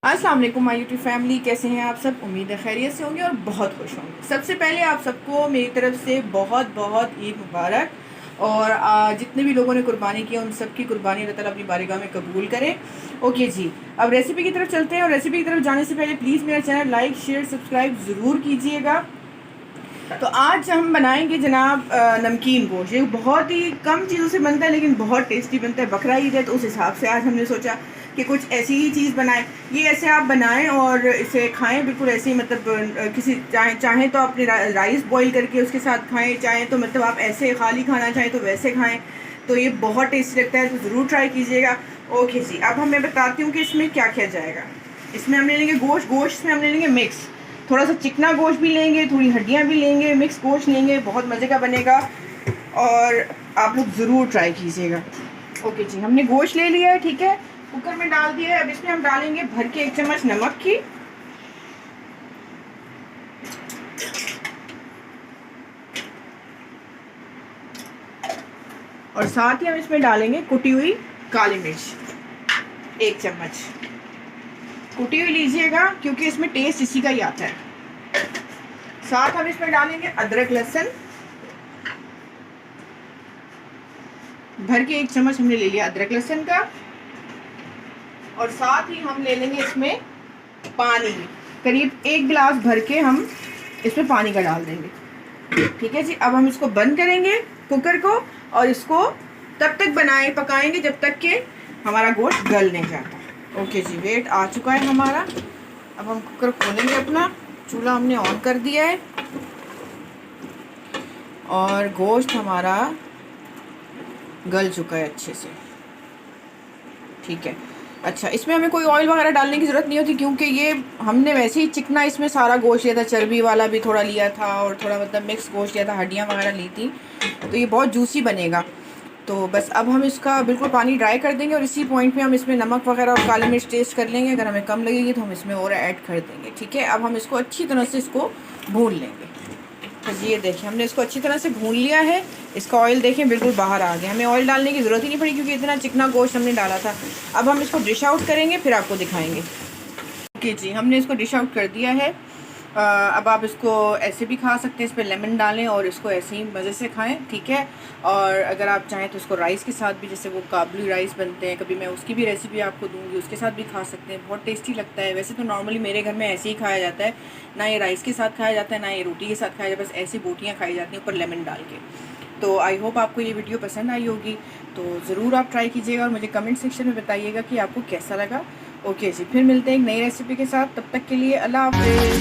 अस्सलाम वालेकुम my YouTube family, कैसे हैं आप सब। उम्मीद है खैरियत से होंगे और बहुत खुश होंगे। सबसे पहले आप सबको मेरी तरफ से बहुत बहुत ईद मुबारक। और जितने भी लोगों ने कुर्बानी की उन सब की कुर्बानी अल्लाह ताला अपनी बारगाह में कबूल करे। ओके जी, अब रेसिपी की तरफ चलते हैं। और रेसिपी की तरफ जाने से पहले प्लीज़ मेरा चैनल लाइक शेयर सब्सक्राइब ज़रूर कीजिएगा। तो आज हम बनाएंगे जनाब नमकीन गोश्त। ये बहुत ही कम चीज़ों से बनता है लेकिन बहुत टेस्टी बनता है। बकरा ईद है तो उस हिसाब से आज हमने सोचा कि कुछ ऐसी ही चीज़ बनाएं। ये ऐसे आप बनाएं और इसे खाएं बिल्कुल ऐसे ही, मतलब किसी चाहें तो अपने राइस बॉईल करके उसके साथ खाएं, चाहें तो मतलब आप ऐसे खाली खाना चाहें तो वैसे खाएं। तो ये बहुत टेस्टी लगता है, तो ज़रूर ट्राई कीजिएगा। ओके जी, अब मैं बताती हूँ कि इसमें क्या क्या जाएगा। इसमें हम ले लेंगे गोश्त में हम ले लेंगे मिक्स, थोड़ा सा चिकना गोश्त भी लेंगे, थोड़ी हड्डियाँ भी लेंगे, मिक्स गोश्त लेंगे, बहुत मज़े का बनेगा और आप लोग ज़रूर ट्राई कीजिएगा। ओके जी, हमने गोश्त ले लिया है, ठीक है, कुकर में डाल दिया है। अब इसमें हम डालेंगे भर के 1 चम्मच नमक की, और साथ ही हम इसमें डालेंगे कुटी हुई काली मिर्च 1 चम्मच। कुटी हुई लीजिएगा क्योंकि इसमें टेस्ट इसी का ही आता है। साथ हम इसमें डालेंगे अदरक लहसुन, भर के 1 चम्मच हमने ले लिया अदरक लहसुन का। और साथ ही हम ले लेंगे इसमें पानी, करीब 1 गिलास भर के हम इसमें पानी का डाल देंगे। ठीक है जी, अब हम इसको बंद करेंगे कुकर को और इसको तब तक पकाएंगे जब तक कि हमारा गोश्त गल नहीं जाता। ओके जी, वेट आ चुका है हमारा। अब हम कुकर खोलेंगे, अपना चूल्हा हमने ऑन कर दिया है और गोश्त हमारा गल चुका है अच्छे से। ठीक है, अच्छा, इसमें हमें कोई ऑयल वगैरह डालने की ज़रूरत नहीं होती क्योंकि ये हमने वैसे ही चिकना इसमें सारा गोश्त लिया था, चर्बी वाला भी थोड़ा लिया था और थोड़ा मतलब मिक्स गोश्त लिया था, हड्डियाँ वगैरह ली थी, तो ये बहुत जूसी बनेगा। तो बस अब हम इसका बिल्कुल पानी ड्राई कर देंगे और इसी पॉइंट पे हम इसमें नमक वगैरह और काली मिर्च टेस्ट कर लेंगे। अगर हमें कम लगेगी तो हम इसमें और ऐड कर देंगे। ठीक है, अब हम इसको अच्छी तरह से इसको भून लेंगे। तो ये देखिए, हमने इसको अच्छी तरह से भून लिया है। इसका ऑयल देखें बिल्कुल बाहर आ गया, हमें ऑयल डालने की ज़रूरत ही नहीं पड़ी क्योंकि इतना चिकना गोश्त हमने डाला था। अब हम इसको डिश आउट करेंगे, फिर आपको दिखाएंगे। ओके जी, हमने इसको डिश आउट कर दिया है। अब आप इसको ऐसे भी खा सकते हैं, इस पर लेमन डालें और इसको ऐसे ही मज़े से खाएं। ठीक है, और अगर आप चाहें तो इसको राइस के साथ भी, जैसे वो काबुली राइस बनते हैं, कभी मैं उसकी भी रेसिपी आपको दूंगी, उसके साथ भी खा सकते हैं, बहुत टेस्टी लगता है। वैसे तो नॉर्मली मेरे घर में ऐसे ही खाया जाता है, ना ये राइस के साथ खाया जाता है ना ये रोटी के साथ खाया जाता है, बस ऐसी बोटियाँ खाई जाती हैं ऊपर लेमन डाल के। तो आई होप आपको ये वीडियो पसंद आई होगी, तो ज़रूर आप ट्राई कीजिएगा और मुझे कमेंट सेक्शन में बताइएगा कि आपको कैसा लगा। ओके जी, फिर मिलते हैं एक नई रेसिपी के साथ, तब तक के लिए अल्लाह हाफ़िज़।